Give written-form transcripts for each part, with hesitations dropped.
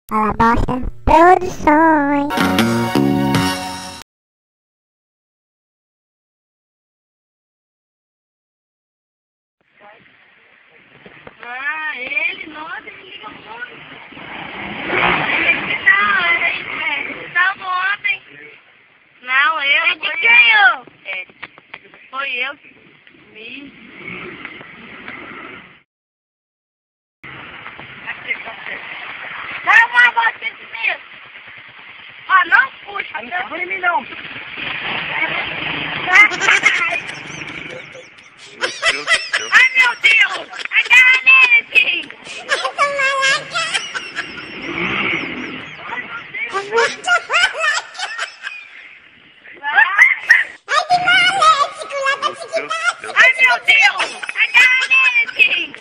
Alabosta Produções. Ele, nossa, ele liga muito. Ele tava ontem. Não, eu. É de quem eu? Foi eu que vi. Vai uma volta desse mesmo. Ó, não puxa. Não foi em mim, não. Ai, meu Deus. Agarra nele, filho. Ai, meu Deus. Agarra nele, filho.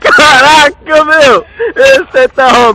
Caraca, meu! Você tá roubando.